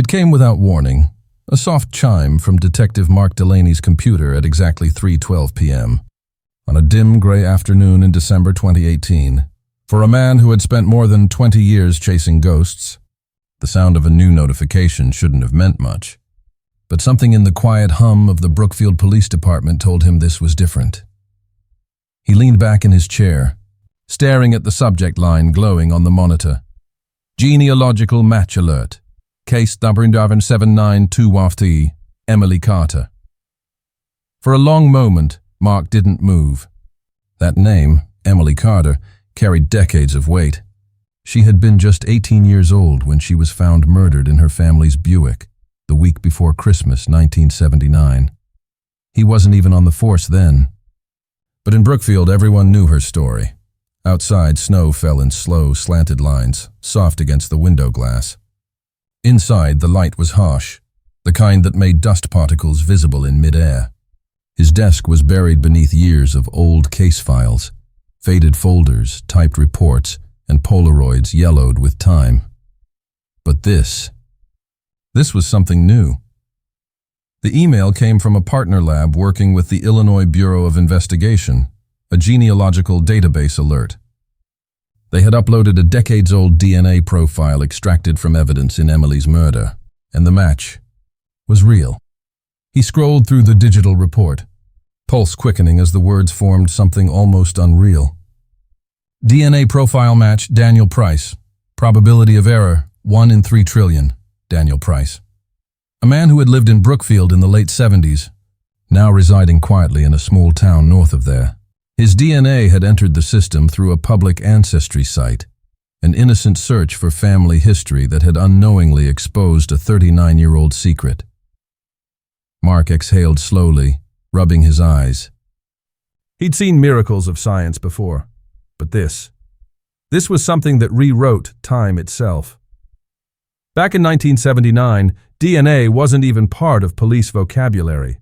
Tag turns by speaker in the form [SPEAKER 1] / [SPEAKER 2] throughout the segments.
[SPEAKER 1] It came without warning, a soft chime from Detective Mark Delaney's computer at exactly 3:12 p.m. on a dim gray afternoon in December 2018. For a man who had spent more than 20 years chasing ghosts, the sound of a new notification shouldn't have meant much. But something in the quiet hum of the Brookfield Police Department told him this was different. He leaned back in his chair, staring at the subject line glowing on the monitor. Genealogical match alert. Case number 792 Emily Carter. For a long moment, Mark didn't move. That name, Emily Carter, carried decades of weight. She had been just 18 years old when she was found murdered in her family's Buick, the week before Christmas, 1979. He wasn't even on the force then. But in Brookfield, everyone knew her story. Outside, snow fell in slow, slanted lines, soft against the window glass. Inside, the light was harsh, the kind that made dust particles visible in midair. His desk was buried beneath years of old case files, faded folders, typed reports, and Polaroids yellowed with time. But this was something new. The email came from a partner lab working with the Illinois Bureau of Investigation, a genealogical database alert. They had uploaded a decades-old DNA profile extracted from evidence in Emily's murder, and the match was real. He scrolled through the digital report, pulse quickening as the words formed something almost unreal. DNA profile match, Daniel Price. Probability of error, 1 in 3 trillion, Daniel Price. A man who had lived in Brookfield in the late 70s, now residing quietly in a small town north of there. His DNA had entered the system through a public ancestry site, an innocent search for family history that had unknowingly exposed a 39-year-old secret. Mark exhaled slowly, rubbing his eyes. He'd seen miracles of science before, but this was something that rewrote time itself. Back in 1979, DNA wasn't even part of police vocabulary.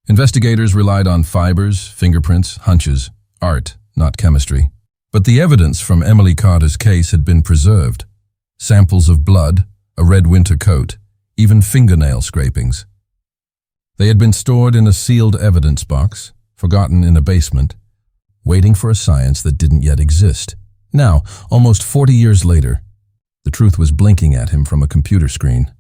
[SPEAKER 1] Investigators relied on fibers, fingerprints, hunches, art, not chemistry. But the evidence from Emily Carter's case had been preserved. Samples of blood, a red winter coat, even fingernail scrapings. They had been stored in a sealed evidence box, forgotten in a basement, waiting for a science that didn't yet exist. Now, almost 40 years later, the truth was blinking at him from a computer screen.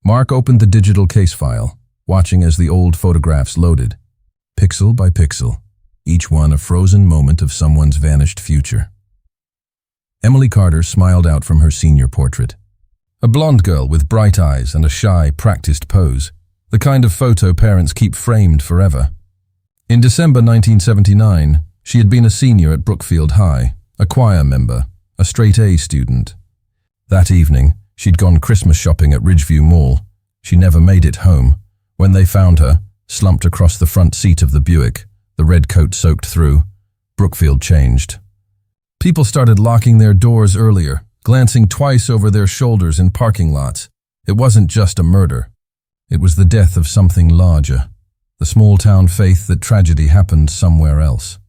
[SPEAKER 1] Mark opened the digital case file, watching as the old photographs loaded, pixel by pixel, each one a frozen moment of someone's vanished future. Emily Carter smiled out from her senior portrait. A blonde girl with bright eyes and a shy, practiced pose, the kind of photo parents keep framed forever. In December 1979, she had been a senior at Brookfield High, a choir member, a straight-A student. That evening, she'd gone Christmas shopping at Ridgeview Mall. She never made it home. When they found her, slumped across the front seat of the Buick, the red coat soaked through, Brookfield changed. People started locking their doors earlier, glancing twice over their shoulders in parking lots. It wasn't just a murder. It was the death of something larger, the small-town faith that tragedy happened somewhere else.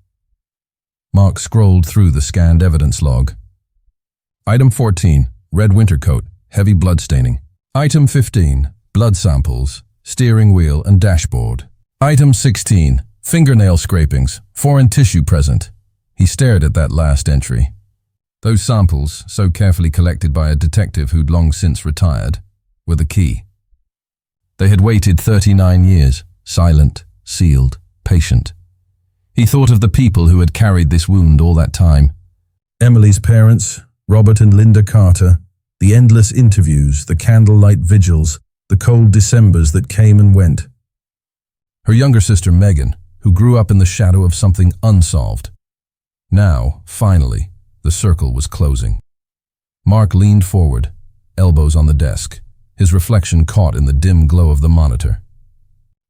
[SPEAKER 1] Mark scrolled through the scanned evidence log. Item 14, red winter coat, heavy blood staining. Item 15, blood samples, steering wheel and dashboard. Item 16, fingernail scrapings, foreign tissue present. He stared at that last entry. Those samples, so carefully collected by a detective who'd long since retired, were the key. They had waited 39 years, silent, sealed, patient. He thought of the people who had carried this wound all that time. Emily's parents, Robert and Linda Carter, the endless interviews, the candlelight vigils, the cold Decembers that came and went. Her younger sister Megan, who grew up in the shadow of something unsolved. Now, finally, the circle was closing. Mark leaned forward, elbows on the desk, his reflection caught in the dim glow of the monitor.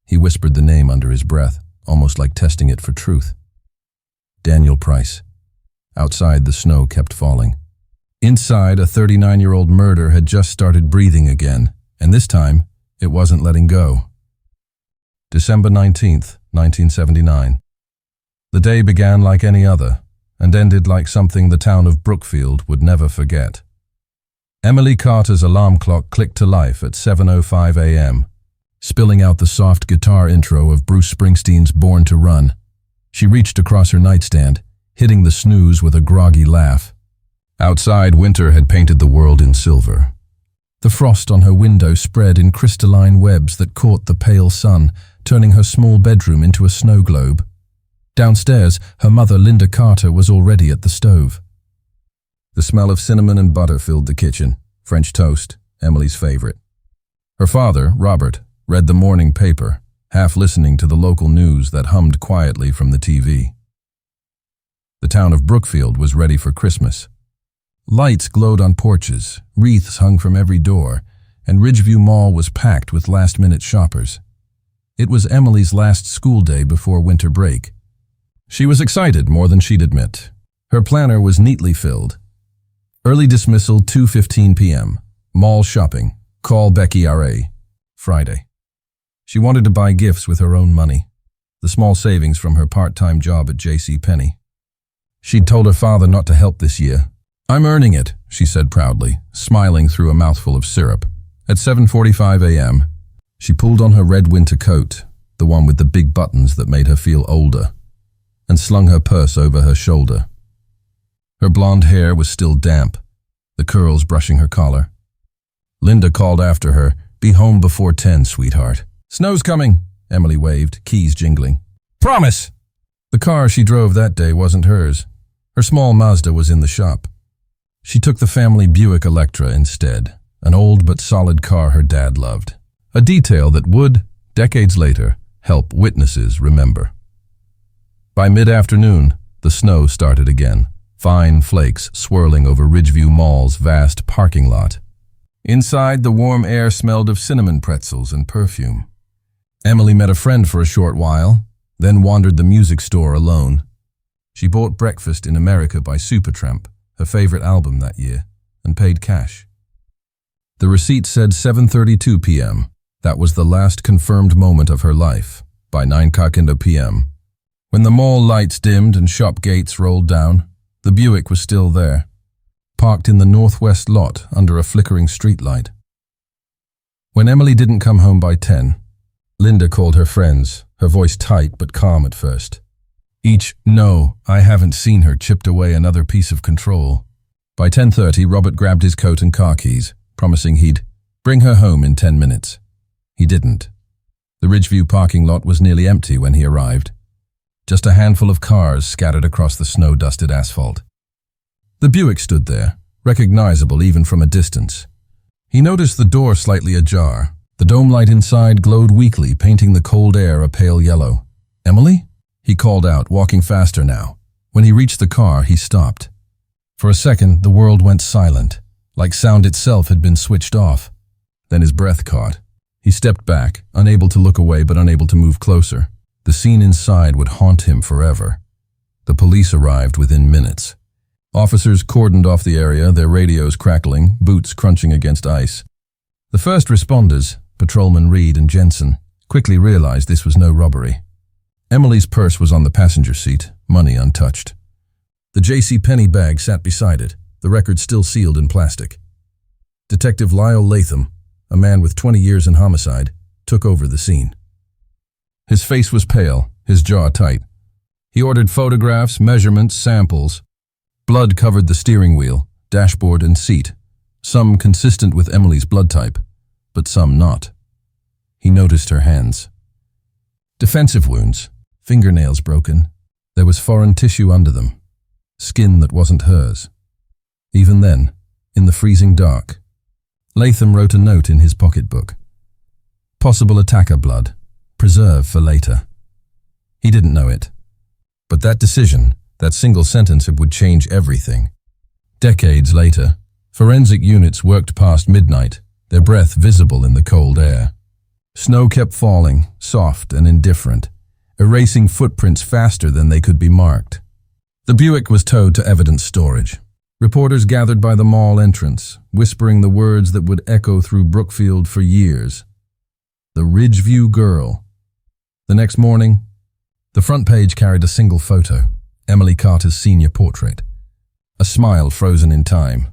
[SPEAKER 1] He whispered the name under his breath, almost like testing it for truth. Daniel Price. Outside, the snow kept falling. Inside, a 39-year-old murder had just started breathing again, and this time, it wasn't letting go. December 19th, 1979. The day began like any other, and ended like something the town of Brookfield would never forget. Emily Carter's alarm clock clicked to life at 7:05 a.m., spilling out the soft guitar intro of Bruce Springsteen's Born to Run. She reached across her nightstand, hitting the snooze with a groggy laugh. Outside, winter had painted the world in silver. The frost on her window spread in crystalline webs that caught the pale sun, turning her small bedroom into a snow globe. Downstairs, her mother, Linda Carter, was already at the stove. The smell of cinnamon and butter filled the kitchen, French toast, Emily's favorite. Her father, Robert, read the morning paper, half listening to the local news that hummed quietly from the TV. The town of Brookfield was ready for Christmas. Lights glowed on porches, wreaths hung from every door, and Ridgeview Mall was packed with last-minute shoppers. It was Emily's last school day before winter break. She was excited more than she'd admit. Her planner was neatly filled. Early dismissal 2:15 p.m. Mall shopping. Call Becky R.A. Friday. She wanted to buy gifts with her own money, the small savings from her part-time job at J.C. Penney. She'd told her father not to help this year. "I'm earning it," she said proudly, smiling through a mouthful of syrup. At 7:45 a.m., she pulled on her red winter coat, the one with the big buttons that made her feel older, and slung her purse over her shoulder. Her blonde hair was still damp, the curls brushing her collar. Linda called after her, "Be home before 10, sweetheart." "Snow's coming," Emily waved, keys jingling. "Promise!" The car she drove that day wasn't hers. Her small Mazda was in the shop. She took the family Buick Electra instead, an old but solid car her dad loved, a detail that would, decades later, help witnesses remember. By mid-afternoon, the snow started again, fine flakes swirling over Ridgeview Mall's vast parking lot. Inside, the warm air smelled of cinnamon pretzels and perfume. Emily met a friend for a short while, then wandered the music store alone. She bought Breakfast in America by Supertramp, her favorite album that year, and paid cash. The receipt said 7:32 p.m. That was the last confirmed moment of her life, by 9:00 p.m. When the mall lights dimmed and shop gates rolled down, the Buick was still there, parked in the northwest lot under a flickering streetlight. When Emily didn't come home by 10, Linda called her friends, her voice tight but calm at first. Each "no, I haven't seen her" chipped away another piece of control. By 10:30, Robert grabbed his coat and car keys, promising he'd bring her home in 10 minutes. He didn't. The Ridgeview parking lot was nearly empty when he arrived. Just a handful of cars scattered across the snow-dusted asphalt. The Buick stood there, recognizable even from a distance. He noticed the door slightly ajar. The dome light inside glowed weakly, painting the cold air a pale yellow. "Emily?" he called out, walking faster now. When he reached the car, he stopped. For a second, the world went silent, like sound itself had been switched off. Then his breath caught. He stepped back, unable to look away but unable to move closer. The scene inside would haunt him forever. The police arrived within minutes. Officers cordoned off the area, their radios crackling, boots crunching against ice. The first responders, Patrolman Reed and Jensen, quickly realized this was no robbery. Emily's purse was on the passenger seat, money untouched. The J.C. Penney bag sat beside it, the record still sealed in plastic. Detective Lyle Latham, a man with 20 years in homicide, took over the scene. His face was pale, his jaw tight. He ordered photographs, measurements, samples. Blood covered the steering wheel, dashboard, and seat, some consistent with Emily's blood type, but some not. He noticed her hands. Defensive wounds, fingernails broken. There was foreign tissue under them, skin that wasn't hers. Even then, in the freezing dark, Latham wrote a note in his pocketbook. Possible attacker blood, preserve for later. He didn't know it, but that decision, that single sentence, would change everything. Decades later, forensic units worked past midnight, their breath visible in the cold air. Snow kept falling, soft and indifferent, erasing footprints faster than they could be marked. The Buick was towed to evidence storage. Reporters gathered by the mall entrance, whispering the words that would echo through Brookfield for years. The Ridgeview Girl. The next morning, the front page carried a single photo, Emily Carter's senior portrait. A smile frozen in time.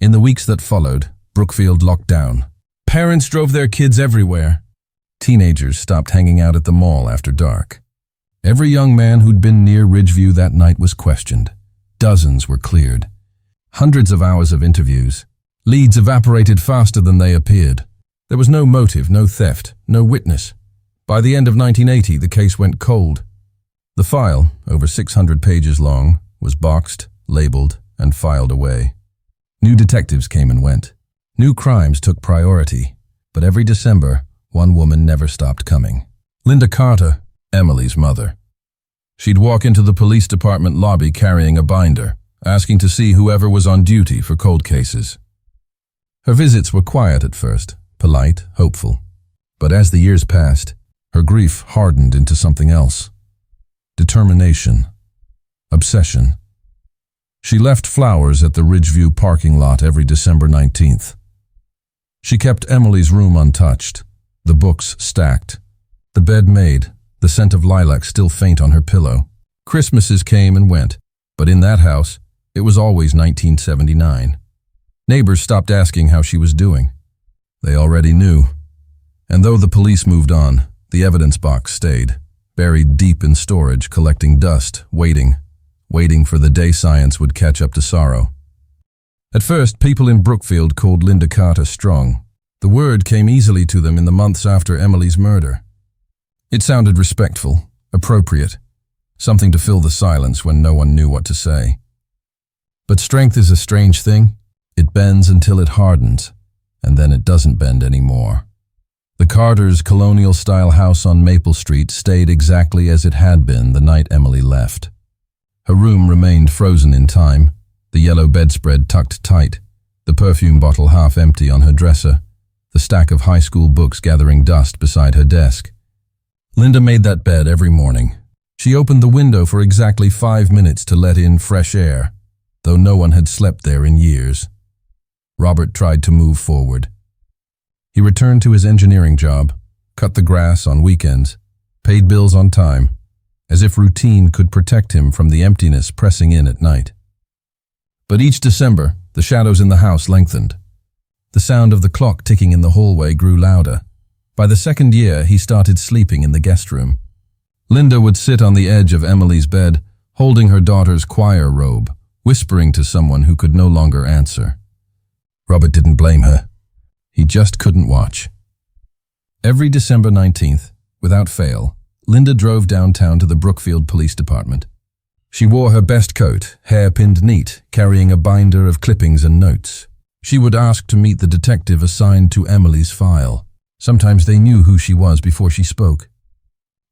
[SPEAKER 1] In the weeks that followed, Brookfield locked down. Parents drove their kids everywhere. Teenagers stopped hanging out at the mall after dark. Every young man who'd been near Ridgeview that night was questioned. Dozens were cleared. Hundreds of hours of interviews. Leads evaporated faster than they appeared. There was no motive, no theft, no witness. By the end of 1980, the case went cold. The file, over 600 pages long, was boxed, labeled, and filed away. New detectives came and went. New crimes took priority. But every December, one woman never stopped coming. Linda Carter, Emily's mother. She'd walk into the police department lobby carrying a binder, asking to see whoever was on duty for cold cases. Her visits were quiet at first, polite, hopeful. But as the years passed, her grief hardened into something else. Determination. Obsession. She left flowers at the Ridgeview parking lot every December 19th. She kept Emily's room untouched, the books stacked, the bed made, the scent of lilac still faint on her pillow. Christmases came and went, but in that house, it was always 1979. Neighbors stopped asking how she was doing. They already knew. And though the police moved on, the evidence box stayed, buried deep in storage, collecting dust, waiting for the day science would catch up to sorrow. At first, people in Brookfield called Linda Carter strong. The word came easily to them in the months after Emily's murder. It sounded respectful, appropriate, something to fill the silence when no one knew what to say. But strength is a strange thing. It bends until it hardens, and then it doesn't bend anymore. The Carters' colonial-style house on Maple Street stayed exactly as it had been the night Emily left. Her room remained frozen in time, the yellow bedspread tucked tight, the perfume bottle half empty on her dresser, the stack of high school books gathering dust beside her desk. Linda made that bed every morning. She opened the window for exactly 5 minutes to let in fresh air, though no one had slept there in years. Robert tried to move forward. He returned to his engineering job, cut the grass on weekends, paid bills on time, as if routine could protect him from the emptiness pressing in at night. But each December, the shadows in the house lengthened. The sound of the clock ticking in the hallway grew louder. By the second year, he started sleeping in the guest room. Linda would sit on the edge of Emily's bed, holding her daughter's choir robe, whispering to someone who could no longer answer. Robert didn't blame her. He just couldn't watch. Every December 19th, without fail, Linda drove downtown to the Brookfield Police Department. She wore her best coat, hair pinned neat, carrying a binder of clippings and notes. She would ask to meet the detective assigned to Emily's file. Sometimes they knew who she was before she spoke.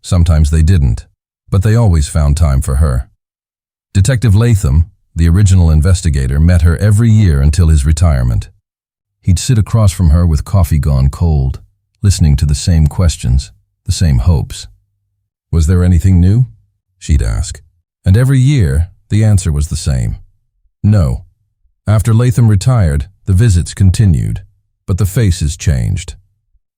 [SPEAKER 1] Sometimes they didn't, but they always found time for her. Detective Latham, the original investigator, met her every year until his retirement. He'd sit across from her with coffee gone cold, listening to the same questions, the same hopes. Was there anything new? She'd ask. And every year, the answer was the same. No. After Latham retired, the visits continued, but the faces changed.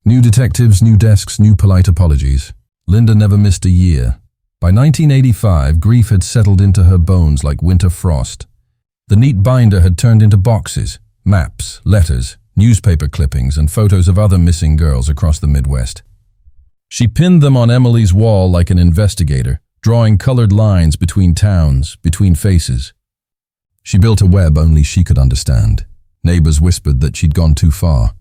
[SPEAKER 1] New detectives, new desks, new polite apologies. Linda never missed a year. By 1985, grief had settled into her bones like winter frost. The neat binder had turned into boxes, maps, letters, newspaper clippings, and photos of other missing girls across the Midwest. She pinned them on Emily's wall like an investigator, drawing colored lines between towns, between faces. She built a web only she could understand. Neighbors whispered that she'd gone too far.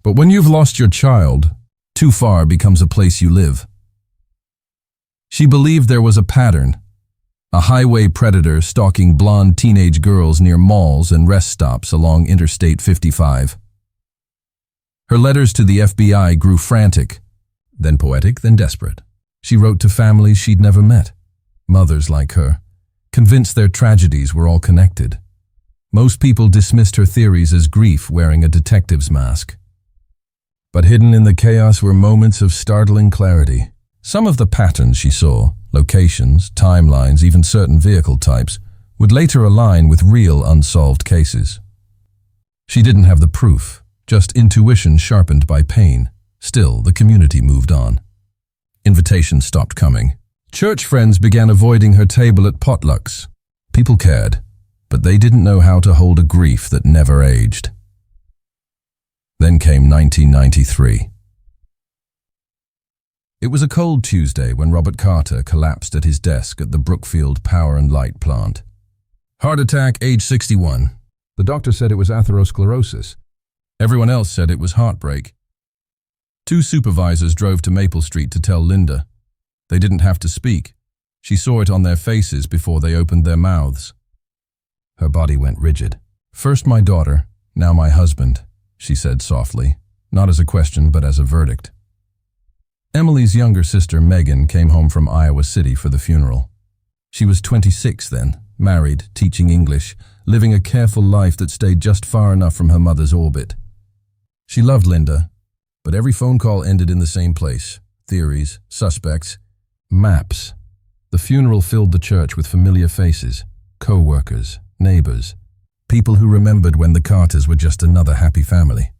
[SPEAKER 1] But when you've lost your child, too far becomes a place you live. She believed there was a pattern, a highway predator stalking blonde teenage girls near malls and rest stops along Interstate 55. Her letters to the FBI grew frantic, then poetic, then desperate. She wrote to families she'd never met, mothers like her, convinced their tragedies were all connected. Most people dismissed her theories as grief wearing a detective's mask. But hidden in the chaos were moments of startling clarity. Some of the patterns she saw, locations, timelines, even certain vehicle types, would later align with real unsolved cases. She didn't have the proof, just intuition sharpened by pain. Still, the community moved on. Invitations stopped coming. Church friends began avoiding her table at potlucks. People cared. but they didn't know how to hold a grief that never aged. Then came 1993. It was a cold Tuesday when Robert Carter collapsed at his desk at the Brookfield Power and Light plant. Heart attack, age 61. The doctor said it was atherosclerosis. Everyone else said it was heartbreak. Two supervisors drove to Maple Street to tell Linda. They didn't have to speak. She saw it on their faces before they opened their mouths. Her body went rigid. "First my daughter, now my husband," she said softly, not as a question but as a verdict. Emily's younger sister, Megan, came home from Iowa City for the funeral. She was 26 then, married, teaching English, living a careful life that stayed just far enough from her mother's orbit. She loved Linda, but every phone call ended in the same place: theories, suspects, maps. The funeral filled the church with familiar faces, co-workers, neighbors, people who remembered when the Carters were just another happy family.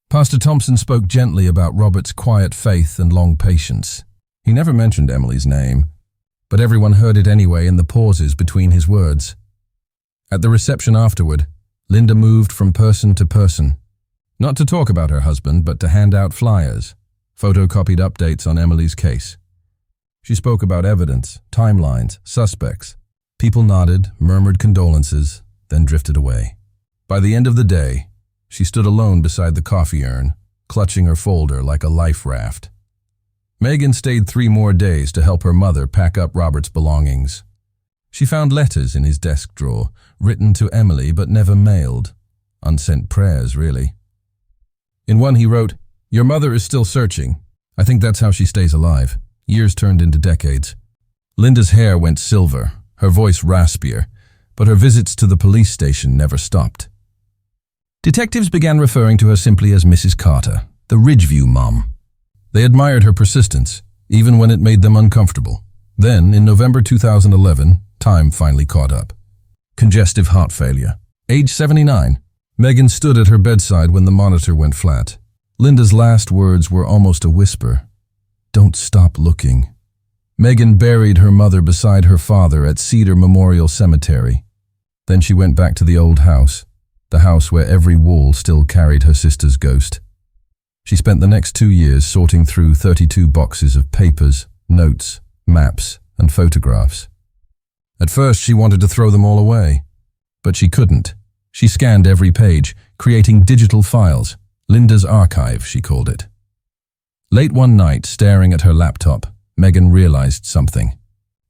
[SPEAKER 1] Pastor Thompson spoke gently about Robert's quiet faith and long patience. He never mentioned Emily's name, but everyone heard it anyway in the pauses between his words. At the reception afterward, Linda moved from person to person, not to talk about her husband, but to hand out flyers, photocopied updates on Emily's case. She spoke about evidence, timelines, suspects. People nodded, murmured condolences, then drifted away. By the end of the day, she stood alone beside the coffee urn, clutching her folder like a life raft. Megan stayed 3 more days to help her mother pack up Robert's belongings. She found letters in his desk drawer, written to Emily but never mailed. Unsent prayers, really. In one he wrote, "Your mother is still searching. I think that's how she stays alive." Years turned into decades. Linda's hair went silver, her voice raspier, but her visits to the police station never stopped. Detectives began referring to her simply as Mrs. Carter, the Ridgeview mom. They admired her persistence, even when it made them uncomfortable. Then, in November 2011, time finally caught up. Congestive heart failure. Age 79. Megan stood at her bedside when the monitor went flat. Linda's last words were almost a whisper. "Don't stop looking." Megan buried her mother beside her father at Cedar Memorial Cemetery. Then she went back to the old house, the house where every wall still carried her sister's ghost. She spent the next 2 years sorting through 32 boxes of papers, notes, maps, and photographs. At first she wanted to throw them all away, but she couldn't. She scanned every page, creating digital files. Linda's archive, she called it. Late one night, staring at her laptop, Megan realized something.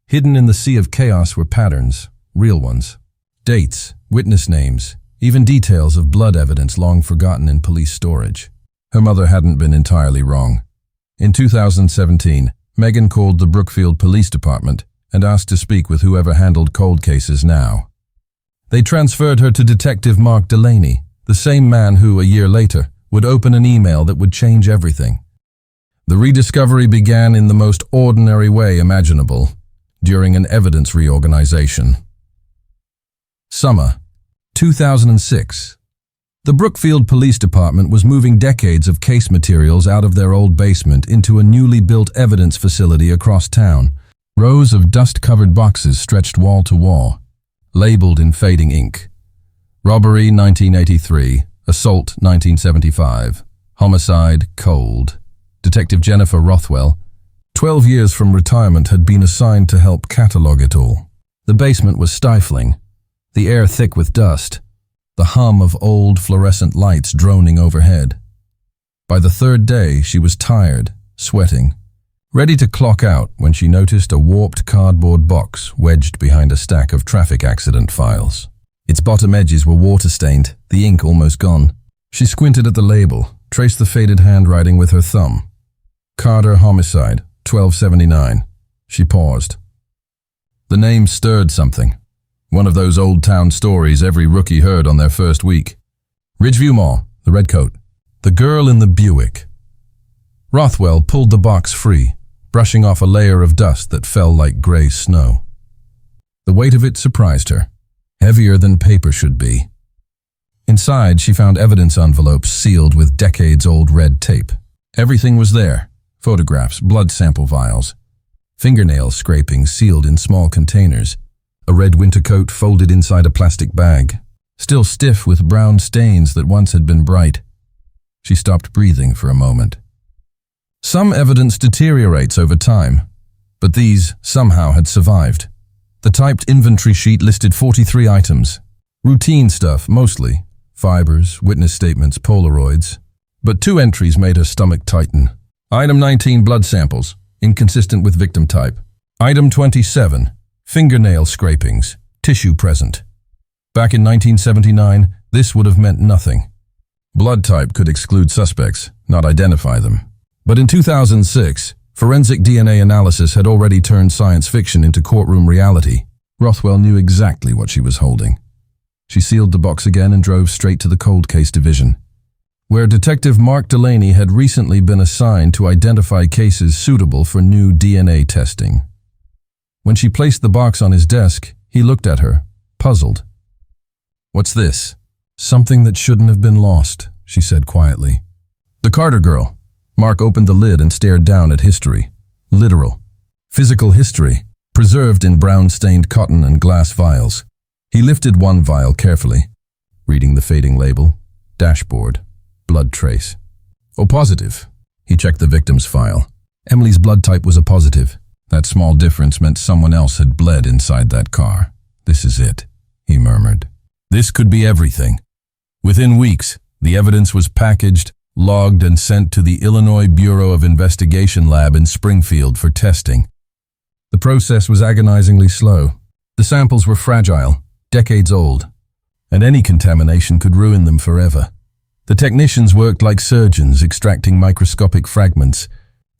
[SPEAKER 1] Hidden in the sea of chaos were patterns, real ones. Dates, witness names, even details of blood evidence long forgotten in police storage. Her mother hadn't been entirely wrong. In 2017, Megan called the Brookfield Police Department and asked to speak with whoever handled cold cases now. They transferred her to Detective Mark Delaney, the same man who, a year later, would open an email that would change everything. The rediscovery began in the most ordinary way imaginable, during an evidence reorganization. Summer 2006. The Brookfield Police Department was moving decades of case materials out of their old basement into a newly built evidence facility across town. Rows of dust-covered boxes stretched wall to wall, labeled in fading ink. Robbery 1983, assault 1975, homicide cold. Detective Jennifer Rothwell, 12 years from retirement, had been assigned to help catalog it all. The basement was stifling, the air thick with dust, the hum of old fluorescent lights droning overhead. By the 3rd day, she was tired, sweating, ready to clock out when she noticed a warped cardboard box wedged behind a stack of traffic accident files. Its bottom edges were water-stained, the ink almost gone. She squinted at the label, traced the faded handwriting with her thumb. Carter Homicide, 1279. She paused. The name stirred something. One of those old-town stories every rookie heard on their first week. Ridgeview Mall, the redcoat. The girl in the Buick. Rothwell pulled the box free, brushing off a layer of dust that fell like gray snow. The weight of it surprised her, heavier than paper should be. Inside, she found evidence envelopes sealed with decades-old red tape. Everything was there. Photographs, blood sample vials, fingernail scrapings sealed in small containers, a red winter coat folded inside a plastic bag, still stiff with brown stains that once had been bright. She stopped breathing for a moment. Some evidence deteriorates over time, but these somehow had survived. The typed inventory sheet listed 43 items. Routine stuff, mostly. Fibers, witness statements, Polaroids. But 2 entries made her stomach tighten. Item 19, blood samples, inconsistent with victim type. Item 27, fingernail scrapings, tissue present. Back in 1979, this would have meant nothing. Blood type could exclude suspects, not identify them. But in 2006, forensic DNA analysis had already turned science fiction into courtroom reality. Rothwell knew exactly what she was holding. She sealed the box again and drove straight to the cold case division, where Detective Mark Delaney had recently been assigned to identify cases suitable for new DNA testing. When she placed the box on his desk, he looked at her, puzzled. "What's this?" "Something that shouldn't have been lost," she said quietly. "The Carter girl." Mark opened the lid and stared down at history. Literal. Physical history, preserved in brown-stained cotton and glass vials. He lifted one vial carefully, reading the fading label. Dashboard. Blood trace. "O positive." He checked the victim's file. Emily's blood type was a positive. That small difference meant someone else had bled inside that car. "This is it," he murmured. This could be everything. Within weeks, the evidence was packaged, logged, and sent to the Illinois Bureau of Investigation lab in Springfield for testing. The process was agonizingly slow. The samples were fragile, decades old, and any contamination could ruin them forever. The technicians worked like surgeons, extracting microscopic fragments,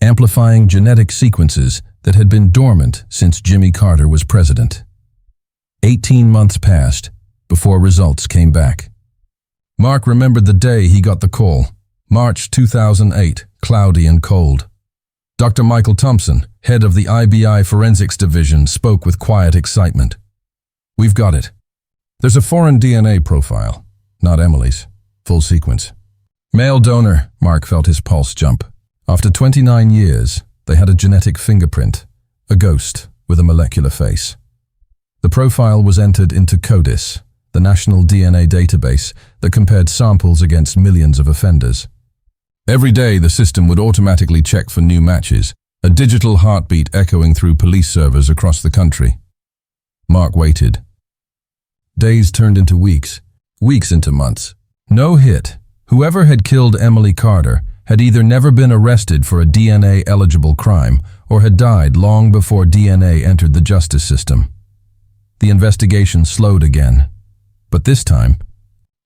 [SPEAKER 1] amplifying genetic sequences that had been dormant since Jimmy Carter was president. 18 months passed before results came back. Mark remembered the day he got the call. March 2008, cloudy and cold. Dr. Michael Thompson, head of the IBI Forensics Division, spoke with quiet excitement. "We've got it. There's a foreign DNA profile, not Emily's. Full sequence." Male donor, Mark felt his pulse jump. After 29 years, they had a genetic fingerprint, a ghost with a molecular face. The profile was entered into CODIS, the national DNA database that compared samples against millions of offenders. Every day, the system would automatically check for new matches, a digital heartbeat echoing through police servers across the country. Mark waited. Days turned into weeks, weeks into months. No hit. Whoever had killed Emily Carter had either never been arrested for a DNA-eligible crime or had died long before DNA entered the justice system. The investigation slowed again. But this time,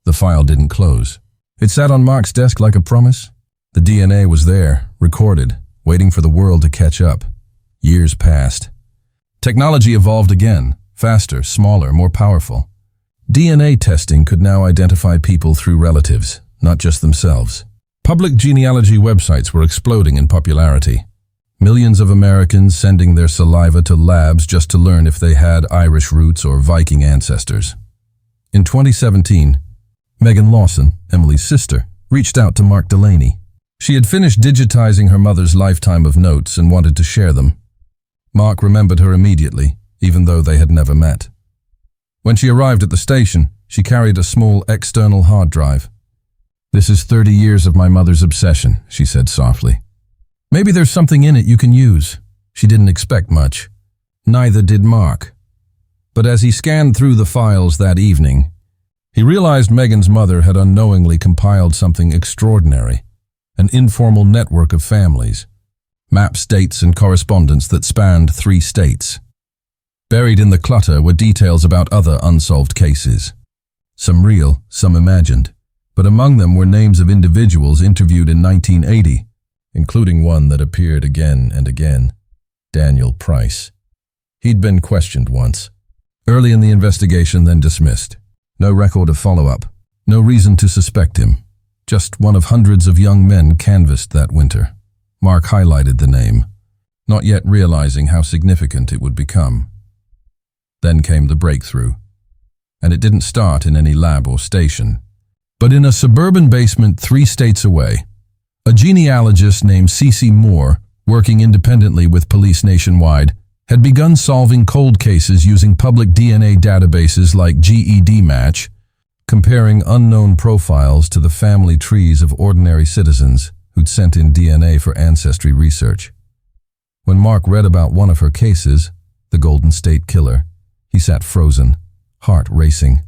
[SPEAKER 1] the file didn't close. It sat on Mark's desk like a promise. The DNA was there, recorded, waiting for the world to catch up. Years passed. Technology evolved again, faster, smaller, more powerful. DNA testing could now identify people through relatives, not just themselves. Public genealogy websites were exploding in popularity. Millions of Americans sending their saliva to labs just to learn if they had Irish roots or Viking ancestors. In 2017, Megan Lawson, Emily's sister, reached out to Mark Delaney. She had finished digitizing her mother's lifetime of notes and wanted to share them. Mark remembered her immediately, even though they had never met. When she arrived at the station, she carried a small external hard drive. "This is 30 years of my mother's obsession," she said softly. "Maybe there's something in it you can use." She didn't expect much. Neither did Mark. But as he scanned through the files that evening, he realized Megan's mother had unknowingly compiled something extraordinary, an informal network of families, maps, dates, and correspondence that spanned 3 states. Buried in the clutter were details about other unsolved cases. Some real, some imagined, but among them were names of individuals interviewed in 1980, including one that appeared again and again, Daniel Price. He'd been questioned once, early in the investigation, then dismissed. No record of follow-up, no reason to suspect him. Just one of hundreds of young men canvassed that winter. Mark highlighted the name, not yet realizing how significant it would become. Then came the breakthrough. And it didn't start in any lab or station, but in a suburban basement 3 states away. A genealogist named C.C. Moore, working independently with police nationwide, had begun solving cold cases using public DNA databases like GED Match, comparing unknown profiles to the family trees of ordinary citizens who'd sent in DNA for ancestry research. When Mark read about one of her cases, the Golden State Killer, he sat frozen, heart racing.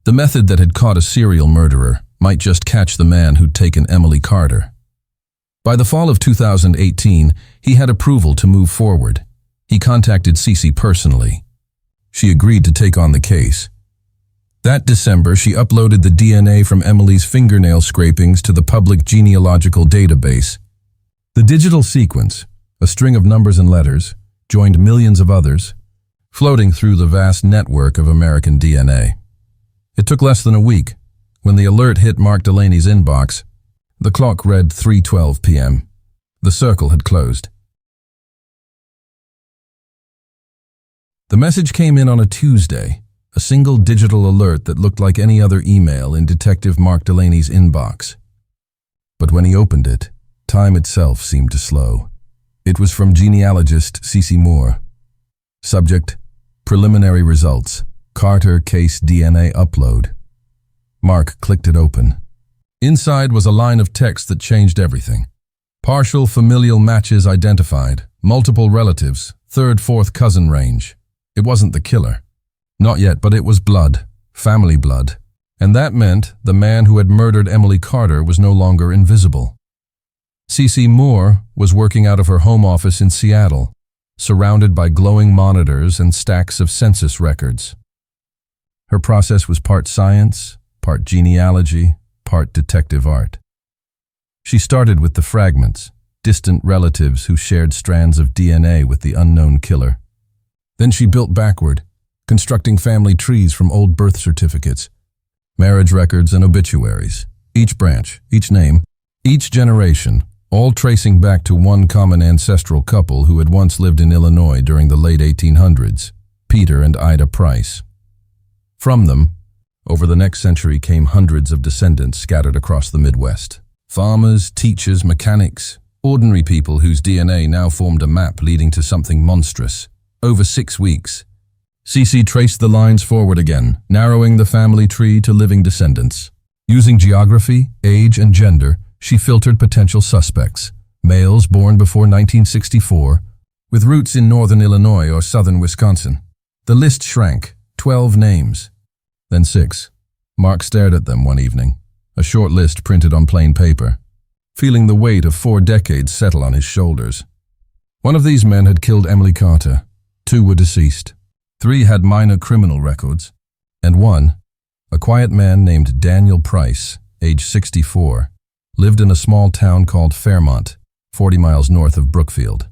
[SPEAKER 1] The method that had caught a serial murderer might just catch the man who'd taken Emily Carter. By the fall of 2018, he had approval to move forward. He contacted Cece personally. She agreed to take on the case. That December, she uploaded the DNA from Emily's fingernail scrapings to the public genealogical database. The digital sequence, a string of numbers and letters, joined millions of others, floating through the vast network of American DNA. It took less than a week. When the alert hit Mark Delaney's inbox, the clock read 3:12 p.m. The circle had closed. The message came in on a Tuesday, a single digital alert that looked like any other email in Detective Mark Delaney's inbox. But when he opened it, time itself seemed to slow. It was from genealogist Cece Moore. Subject: Preliminary results. Carter case DNA upload. Mark clicked it open. Inside was a line of text that changed everything. Partial familial matches identified. Multiple relatives. Third, fourth cousin range. It wasn't the killer. Not yet, but it was blood. Family blood. And that meant the man who had murdered Emily Carter was no longer invisible. Cece Moore was working out of her home office in Seattle, surrounded by glowing monitors and stacks of census records. Her process was part science, part genealogy, part detective art. She started with the fragments, distant relatives who shared strands of DNA with the unknown killer. Then she built backward, constructing family trees from old birth certificates, marriage records, and obituaries. Each branch, each name, each generation, all tracing back to one common ancestral couple who had once lived in Illinois during the late 1800s, Peter and Ida Price. From them, over the next century came hundreds of descendants scattered across the Midwest. Farmers, teachers, mechanics, ordinary people whose DNA now formed a map leading to something monstrous. Over 6 weeks, Cece traced the lines forward again, narrowing the family tree to living descendants. Using geography, age, and gender, she filtered potential suspects, males born before 1964, with roots in northern Illinois or southern Wisconsin. The list shrank, 12 names. Then 6. Mark stared at them one evening, a short list printed on plain paper, feeling the weight of 4 decades settle on his shoulders. One of these men had killed Emily Carter. 2 were deceased. 3 had minor criminal records. And 1, a quiet man named Daniel Price, age 64, lived in a small town called Fairmont, 40 miles north of Brookfield.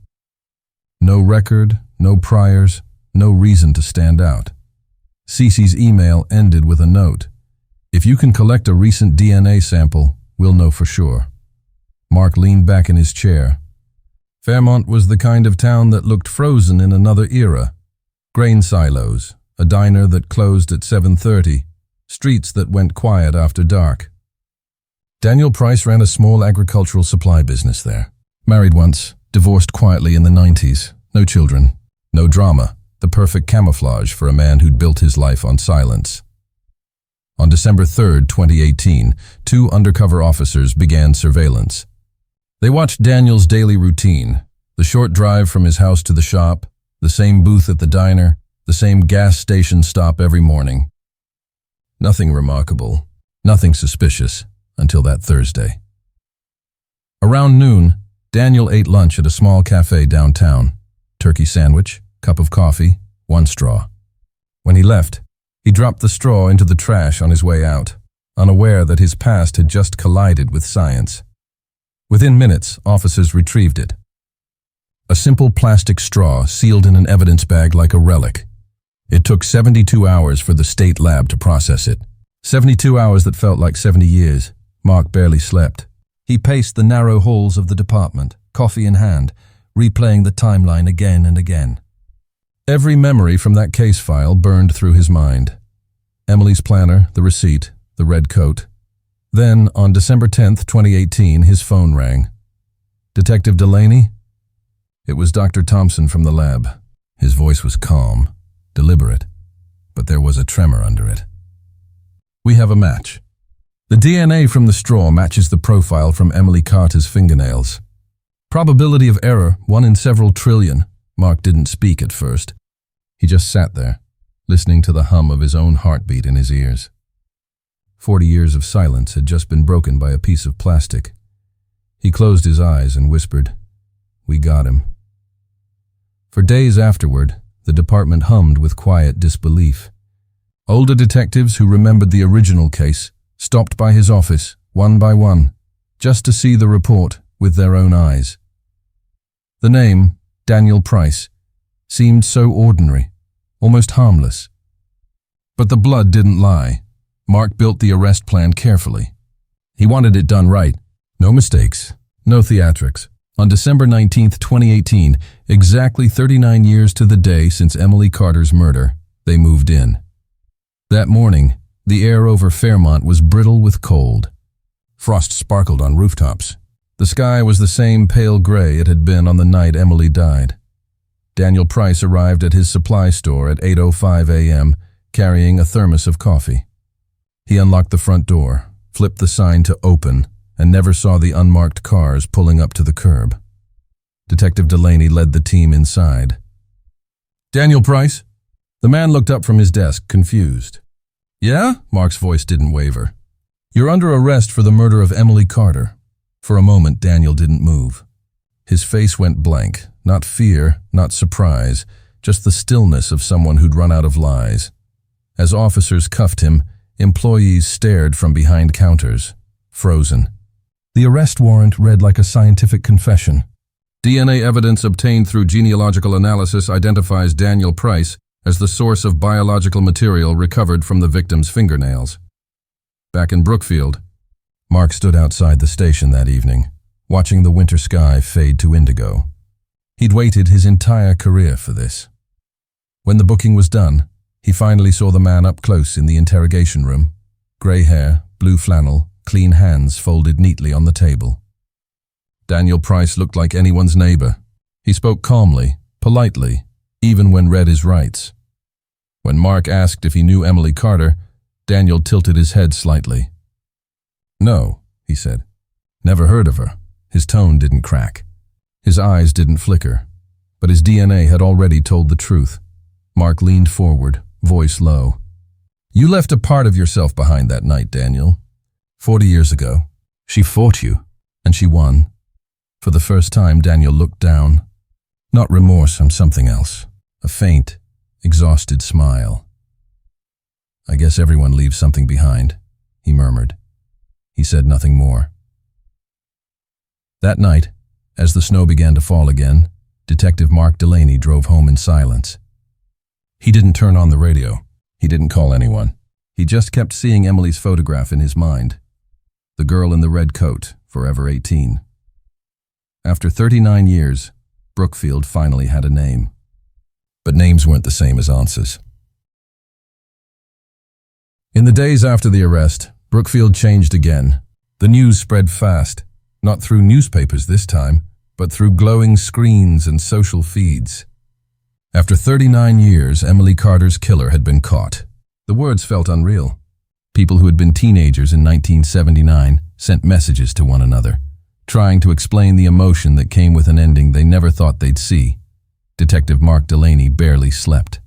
[SPEAKER 1] No record, no priors, no reason to stand out. Cece's email ended with a note. If you can collect a recent DNA sample, we'll know for sure. Mark leaned back in his chair. Fairmont was the kind of town that looked frozen in another era. Grain silos, a diner that closed at 7:30, streets that went quiet after dark. Daniel Price ran a small agricultural supply business there. Married once, divorced quietly in the 90s, no children, no drama, the perfect camouflage for a man who'd built his life on silence. On December 3, 2018, 2 undercover officers began surveillance. They watched Daniel's daily routine, the short drive from his house to the shop, the same booth at the diner, the same gas station stop every morning. Nothing remarkable, nothing suspicious, until that Thursday. Around noon, Daniel ate lunch at a small cafe downtown. Turkey sandwich, cup of coffee, 1 straw. When he left, he dropped the straw into the trash on his way out, unaware that his past had just collided with science. Within minutes, officers retrieved it. A simple plastic straw sealed in an evidence bag like a relic. It took 72 hours for the state lab to process it. 72 hours that felt like 70 years. Mark barely slept. He paced the narrow halls of the department, coffee in hand, replaying the timeline again and again. Every memory from that case file burned through his mind. Emily's planner, the receipt, the red coat. Then, on December 10th, 2018, his phone rang. Detective Delaney? It was Dr. Thompson from the lab. His voice was calm, deliberate, but there was a tremor under it. "We have a match. The DNA from the straw matches the profile from Emily Carter's fingernails. Probability of error, 1 in several trillion." Mark didn't speak at first. He just sat there, listening to the hum of his own heartbeat in his ears. 40 years of silence had just been broken by a piece of plastic. He closed his eyes and whispered, "We got him." For days afterward, the department hummed with quiet disbelief. Older detectives who remembered the original case stopped by his office, one by one, just to see the report with their own eyes. The name, Daniel Price, seemed so ordinary, almost harmless. But the blood didn't lie. Mark built the arrest plan carefully. He wanted it done right. No mistakes, no theatrics. On December 19, 2018, exactly 39 years to the day since Emily Carter's murder, they moved in. That morning, the air over Fairmont was brittle with cold. Frost sparkled on rooftops. The sky was the same pale gray it had been on the night Emily died. Daniel Price arrived at his supply store at 8:05 a.m., carrying a thermos of coffee. He unlocked the front door, flipped the sign to open, and never saw the unmarked cars pulling up to the curb. Detective Delaney led the team inside. "Daniel Price?" The man looked up from his desk, confused. "Yeah?" Mark's voice didn't waver. "You're under arrest for the murder of Emily Carter." For a moment, Daniel didn't move. His face went blank, not fear, not surprise, just the stillness of someone who'd run out of lies. As officers cuffed him, employees stared from behind counters, frozen. The arrest warrant read like a scientific confession. DNA evidence obtained through genealogical analysis identifies Daniel Price as the source of biological material recovered from the victim's fingernails. Back in Brookfield, Mark stood outside the station that evening, watching the winter sky fade to indigo. He'd waited his entire career for this. When the booking was done, he finally saw the man up close in the interrogation room. Gray hair, blue flannel, clean hands folded neatly on the table. Daniel Price looked like anyone's neighbor. He spoke calmly, politely, even when read his rights. When Mark asked if he knew Emily Carter, Daniel tilted his head slightly. "No," he said. "Never heard of her." His tone didn't crack. His eyes didn't flicker. But his DNA had already told the truth. Mark leaned forward, voice low. "You left a part of yourself behind that night, Daniel. 40 years ago, she fought you, and she won." For the first time, Daniel looked down. Not remorse, something else. A faint, exhausted smile. "I guess everyone leaves something behind," he murmured. He said nothing more. That night, as the snow began to fall again, Detective Mark Delaney drove home in silence. He didn't turn on the radio. He didn't call anyone. He just kept seeing Emily's photograph in his mind. The girl in the red coat, forever 18. After 39 years, Brookfield finally had a name. But names weren't the same as answers. In the days after the arrest, Brookfield changed again. The news spread fast, not through newspapers this time, but through glowing screens and social feeds. After 39 years, Emily Carter's killer had been caught. The words felt unreal. People who had been teenagers in 1979 sent messages to one another, trying to explain the emotion that came with an ending they never thought they'd see. Detective Mark Delaney barely slept.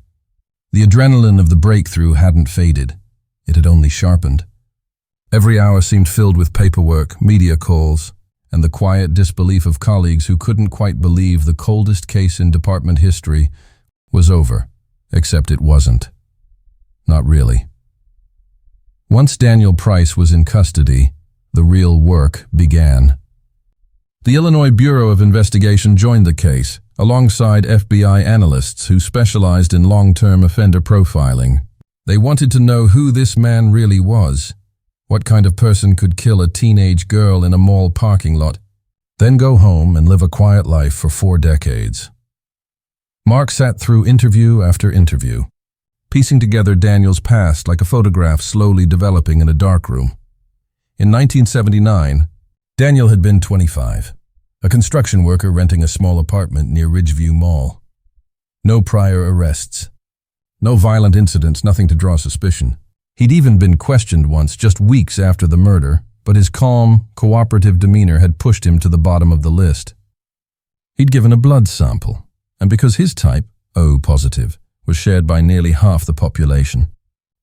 [SPEAKER 1] The adrenaline of the breakthrough hadn't faded. It had only sharpened. Every hour seemed filled with paperwork, media calls, and the quiet disbelief of colleagues who couldn't quite believe the coldest case in department history was over, except it wasn't. Not really. Once Daniel Price was in custody, the real work began. The Illinois Bureau of Investigation joined the case, alongside FBI analysts who specialized in long-term offender profiling. They wanted to know who this man really was. What kind of person could kill a teenage girl in a mall parking lot, then go home and live a quiet life for 4 decades? Mark sat through interview after interview, piecing together Daniel's past like a photograph slowly developing in a darkroom. In 1979, Daniel had been 25, a construction worker renting a small apartment near Ridgeview Mall. No prior arrests. No violent incidents, nothing to draw suspicion. He'd even been questioned once, just weeks after the murder, but his calm, cooperative demeanor had pushed him to the bottom of the list. He'd given a blood sample, and because his type, O positive, was shared by nearly half the population,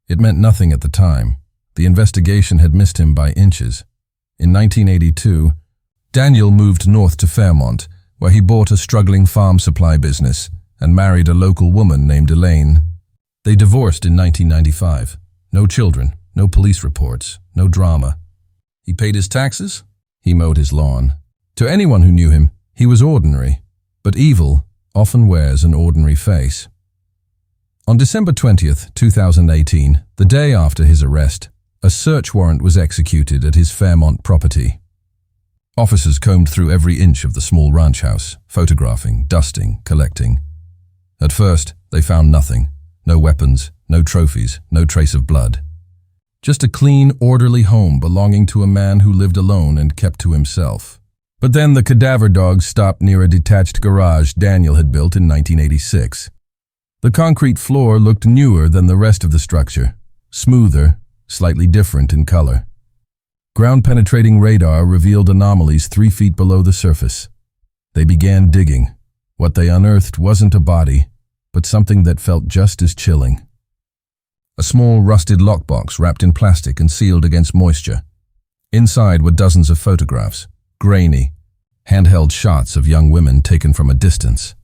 [SPEAKER 1] it meant nothing at the time. The investigation had missed him by inches. In 1982, Daniel moved north to Fairmont, where he bought a struggling farm supply business and married a local woman named Elaine. They divorced in 1995. No children, no police reports, no drama. He paid his taxes, he mowed his lawn. To anyone who knew him, he was ordinary, but evil often wears an ordinary face. On December 20th, 2018, the day after his arrest, a search warrant was executed at his Fairmont property. Officers combed through every inch of the small ranch house, photographing, dusting, collecting. At first, they found nothing. No weapons, no trophies, no trace of blood. Just a clean, orderly home belonging to a man who lived alone and kept to himself. But then the cadaver dogs stopped near a detached garage Daniel had built in 1986. The concrete floor looked newer than the rest of the structure, smoother, slightly different in color. Ground-penetrating radar revealed anomalies 3 feet below the surface. They began digging. What they unearthed wasn't a body, but something that felt just as chilling. A small rusted lockbox wrapped in plastic and sealed against moisture. Inside were dozens of photographs, grainy, handheld shots of young women taken from a distance.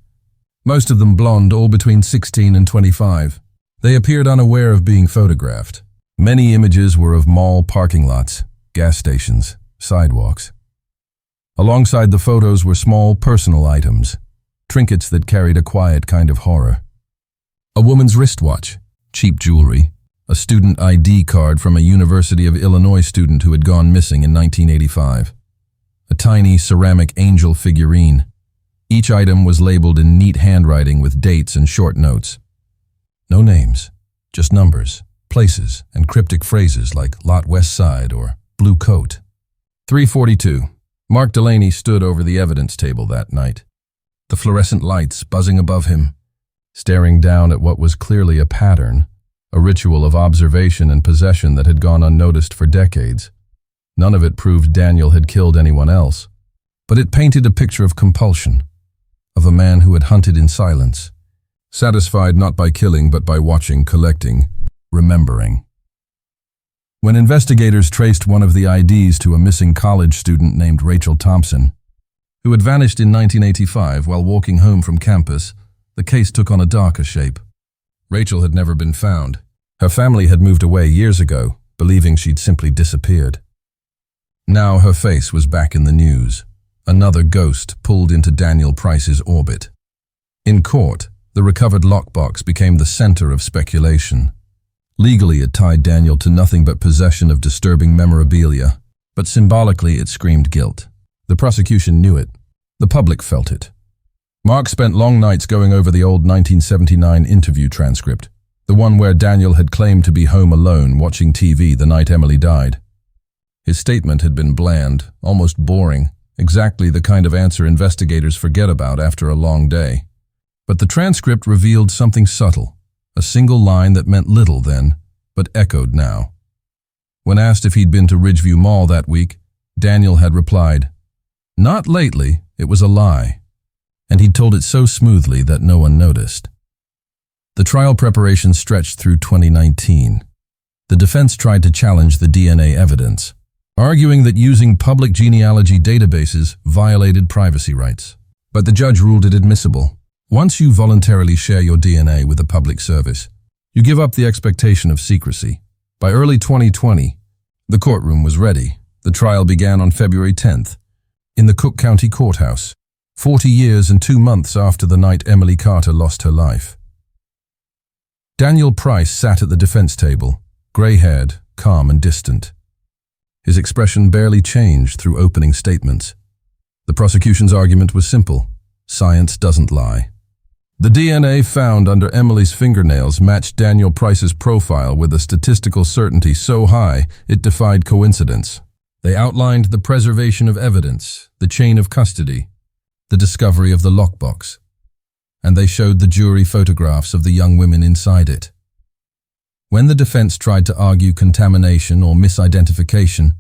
[SPEAKER 1] Most of them blonde, all between 16 and 25. They appeared unaware of being photographed. Many images were of mall parking lots, gas stations, sidewalks. Alongside the photos were small personal items, trinkets that carried a quiet kind of horror. A woman's wristwatch, cheap jewelry, a student ID card from a University of Illinois student who had gone missing in 1985. A tiny ceramic angel figurine. Each item was labeled in neat handwriting with dates and short notes. No names, just numbers, places, and cryptic phrases like Lot West Side or Blue Coat. 3:42. Mark Delaney stood over the evidence table that night, the fluorescent lights buzzing above him, staring down at what was clearly a pattern, a ritual of observation and possession that had gone unnoticed for decades. None of it proved Daniel had killed anyone else, but it painted a picture of compulsion, of a man who had hunted in silence, satisfied not by killing but by watching, collecting, remembering. When investigators traced one of the IDs to a missing college student named Rachel Thompson, who had vanished in 1985 while walking home from campus, the case took on a darker shape. Rachel had never been found. Her family had moved away years ago, believing she'd simply disappeared. Now her face was back in the news. Another ghost pulled into Daniel Price's orbit. In court, the recovered lockbox became the center of speculation. Legally, it tied Daniel to nothing but possession of disturbing memorabilia, but symbolically it screamed guilt. The prosecution knew it. The public felt it. Mark spent long nights going over the old 1979 interview transcript, the one where Daniel had claimed to be home alone watching TV the night Emily died. His statement had been bland, almost boring, exactly the kind of answer investigators forget about after a long day. But the transcript revealed something subtle. A single line that meant little then, but echoed now. When asked if he'd been to Ridgeview Mall that week, Daniel had replied, "Not lately, it was a lie." And he'd told it so smoothly that no one noticed. The trial preparation stretched through 2019. The defense tried to challenge the DNA evidence, arguing that using public genealogy databases violated privacy rights. But the judge ruled it admissible. Once you voluntarily share your DNA with a public service, you give up the expectation of secrecy. By early 2020, the courtroom was ready. The trial began on February 10th, in the Cook County Courthouse, 40 years and 2 months after the night Emily Carter lost her life. Daniel Price sat at the defense table, gray-haired, calm and distant. His expression barely changed through opening statements. The prosecution's argument was simple. Science doesn't lie. The DNA found under Emily's fingernails matched Daniel Price's profile with a statistical certainty so high it defied coincidence. They outlined the preservation of evidence, the chain of custody, the discovery of the lockbox. and they showed the jury photographs of the young women inside it. When the defense tried to argue contamination or misidentification,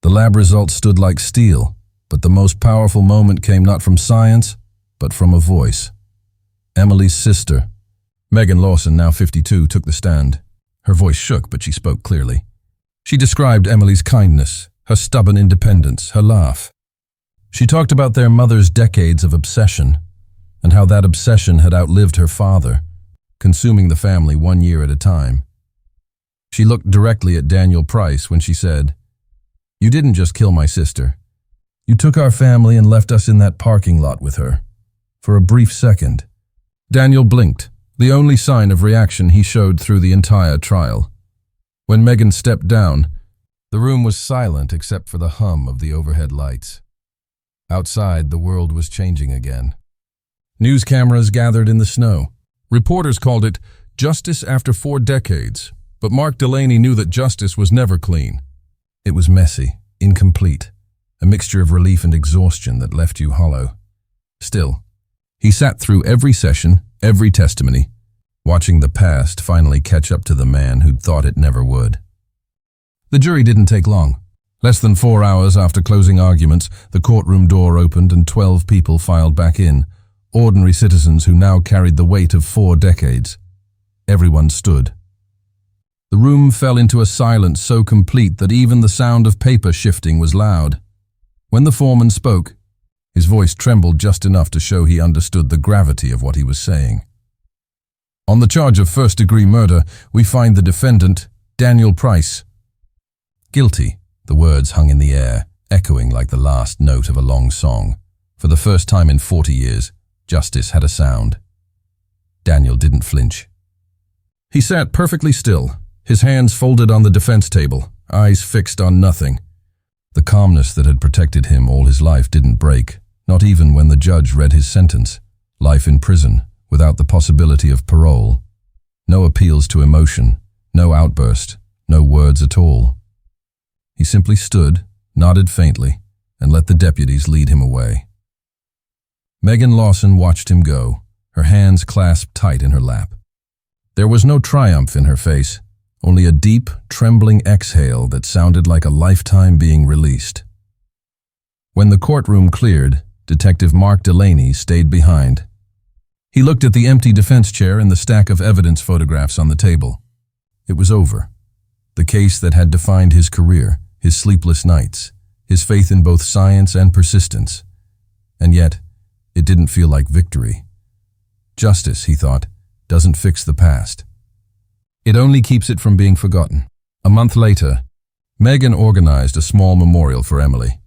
[SPEAKER 1] the lab results stood like steel, but the most powerful moment came not from science, but from a voice. Emily's sister, Megan Lawson, now 52, took the stand. Her voice shook, but she spoke clearly. She described Emily's kindness, her stubborn independence, her laugh. She talked about their mother's decades of obsession, and how that obsession had outlived her father, consuming the family 1 year at a time. She looked directly at Daniel Price when she said, "You didn't just kill my sister. You took our family and left us in that parking lot with her." For a brief second, Daniel blinked, the only sign of reaction he showed through the entire trial. When Megan stepped down, the room was silent except for the hum of the overhead lights. Outside, the world was changing again. News cameras gathered in the snow. Reporters called it justice after 4 decades, but Mark Delaney knew that justice was never clean. It was messy, incomplete, a mixture of relief and exhaustion that left you hollow. Still, he sat through every session, every testimony, watching the past finally catch up to the man who'd thought it never would. The jury didn't take long. Less than 4 hours after closing arguments, the courtroom door opened and 12 people filed back in, ordinary citizens who now carried the weight of 4 decades. Everyone stood. The room fell into a silence so complete that even the sound of paper shifting was loud. When the foreman spoke, his voice trembled just enough to show he understood the gravity of what he was saying. "On the charge of first-degree murder, we find the defendant, Daniel Price." Guilty, the words hung in the air, echoing like the last note of a long song. For the first time in 40 years, justice had a sound. Daniel didn't flinch. He sat perfectly still, his hands folded on the defense table, eyes fixed on nothing. The calmness that had protected him all his life didn't break, not even when the judge read his sentence: life in prison, without the possibility of parole. No appeals to emotion, no outburst, no words at all. He simply stood, nodded faintly, and let the deputies lead him away. Megan Lawson watched him go, her hands clasped tight in her lap. There was no triumph in her face, only a deep, trembling exhale that sounded like a lifetime being released. When the courtroom cleared, Detective Mark Delaney stayed behind. He looked at the empty defense chair and the stack of evidence photographs on the table. It was over. The case that had defined his career, his sleepless nights, his faith in both science and persistence. And yet, it didn't feel like victory. Justice, he thought, doesn't fix the past. It only keeps it from being forgotten. A month later, Megan organized a small memorial for Emily,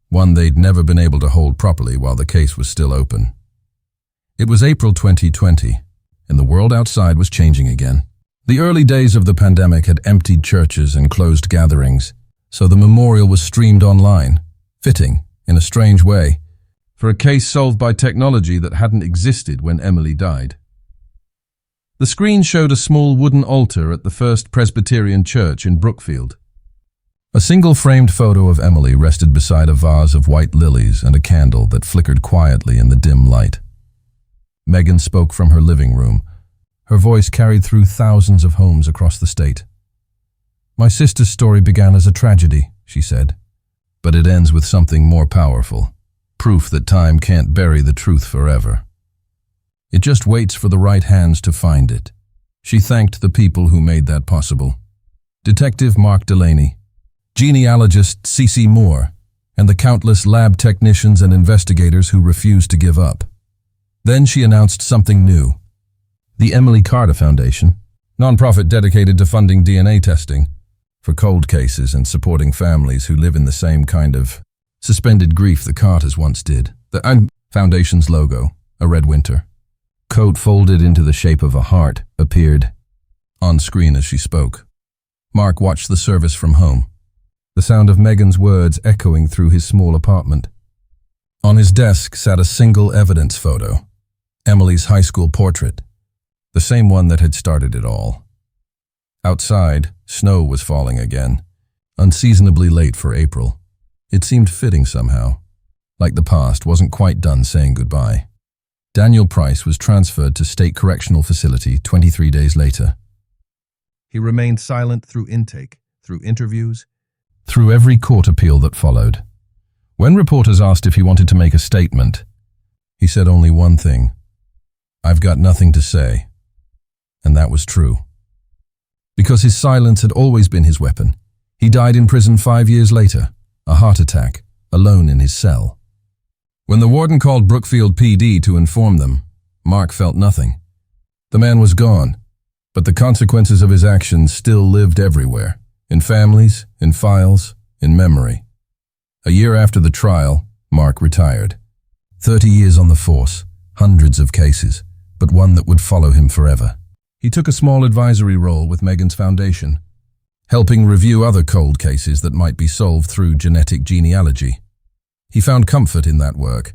[SPEAKER 1] one they'd never been able to hold properly while the case was still open. It was April 2020, and the world outside was changing again. The early days of the pandemic had emptied churches and closed gatherings, so the memorial was streamed online, fitting, in a strange way, for a case solved by technology that hadn't existed when Emily died. The screen showed a small wooden altar at the First Presbyterian Church in Brookfield. A single framed photo of Emily rested beside a vase of white lilies and a candle that flickered quietly in the dim light. Megan spoke from her living room. Her voice carried through thousands of homes across the state. "My sister's story began as a tragedy," she said, "but it ends with something more powerful, proof that time can't bury the truth forever. It just waits for the right hands to find it." She thanked the people who made that possible. Detective Mark Delaney, genealogist C.C. Moore, and the countless lab technicians and investigators who refused to give up. Then she announced something new. The Emily Carter Foundation, nonprofit dedicated to funding DNA testing for cold cases and supporting families who live in the same kind of suspended grief the Carters once did. The Foundation's logo, a red winter, coat folded into the shape of a heart, appeared on screen as she spoke. Mark watched the service from home, the sound of Megan's words echoing through his small apartment. On his desk sat a single evidence photo, Emily's high school portrait, the same one that had started it all. Outside, snow was falling again, unseasonably late for April. It seemed fitting somehow, like the past wasn't quite done saying goodbye. Daniel Price was transferred to State Correctional Facility 23 days later. He remained silent through intake, through interviews, through every court appeal that followed. When reporters asked if he wanted to make a statement, he said only one thing: "I've got nothing to say." And that was true. Because his silence had always been his weapon, he died in prison 5 years later, a heart attack, alone in his cell. When the warden called Brookfield PD to inform them, Mark felt nothing. The man was gone, but the consequences of his actions still lived everywhere, in families, in files, in memory. A year after the trial, Mark retired. 30 years on the force, hundreds of cases, but one that would follow him forever. He took a small advisory role with Megan's foundation, helping review other cold cases that might be solved through genetic genealogy. He found comfort in that work,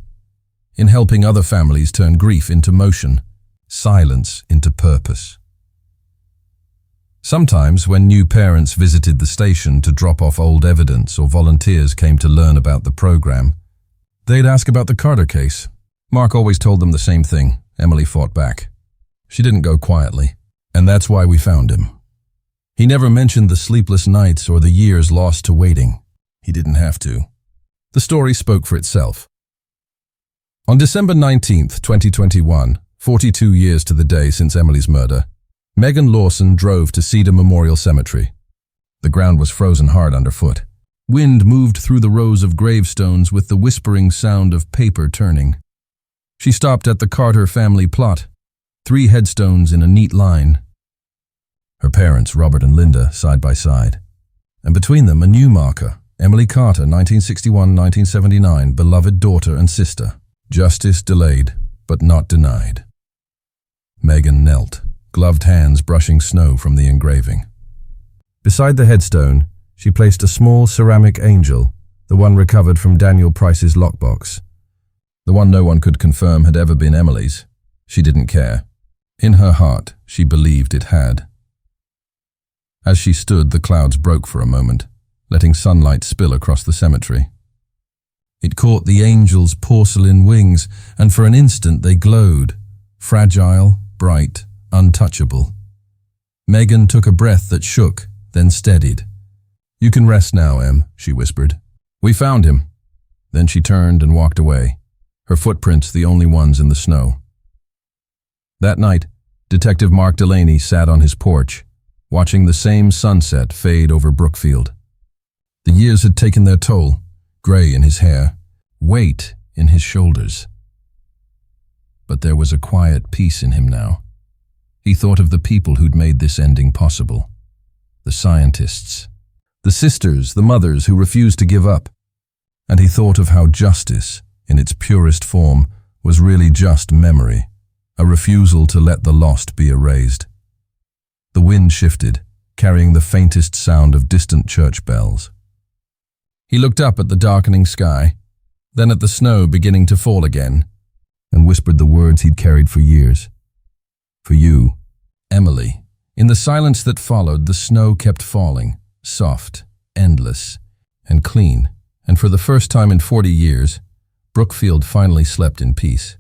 [SPEAKER 1] in helping other families turn grief into motion, silence into purpose. Sometimes, when new parents visited the station to drop off old evidence or volunteers came to learn about the program, they'd ask about the Carter case. Mark always told them the same thing: Emily fought back. She didn't go quietly, and that's why we found him. He never mentioned the sleepless nights or the years lost to waiting. He didn't have to. The story spoke for itself. On December 19th, 2021, 42 years to the day since Emily's murder, Megan Lawson drove to Cedar Memorial Cemetery. The ground was frozen hard underfoot. Wind moved through the rows of gravestones with the whispering sound of paper turning. She stopped at the Carter family plot, 3 headstones in a neat line. Her parents, Robert and Linda, side by side. And between them, a new marker: Emily Carter, 1961-1979, beloved daughter and sister. Justice delayed, but not denied. Megan knelt, gloved hands brushing snow from the engraving. Beside the headstone, she placed a small ceramic angel, the one recovered from Daniel Price's lockbox. The one no one could confirm had ever been Emily's. She didn't care. In her heart, she believed it had. As she stood, the clouds broke for a moment, letting sunlight spill across the cemetery. It caught the angel's porcelain wings, and for an instant they glowed, fragile, bright, untouchable. Megan took a breath that shook, then steadied. "You can rest now, Em," she whispered. "We found him." Then she turned and walked away, her footprints the only ones in the snow. That night, Detective Mark Delaney sat on his porch, watching the same sunset fade over Brookfield. The years had taken their toll, gray in his hair, weight in his shoulders. But there was a quiet peace in him now. He thought of the people who'd made this ending possible. The scientists, the sisters, the mothers who refused to give up. And he thought of how justice, in its purest form, was really just memory, a refusal to let the lost be erased. The wind shifted, carrying the faintest sound of distant church bells. He looked up at the darkening sky, then at the snow beginning to fall again, and whispered the words he'd carried for years. "For you, Emily." In the silence that followed, the snow kept falling, soft, endless, and clean, and for the first time in 40 years, Brookfield finally slept in peace.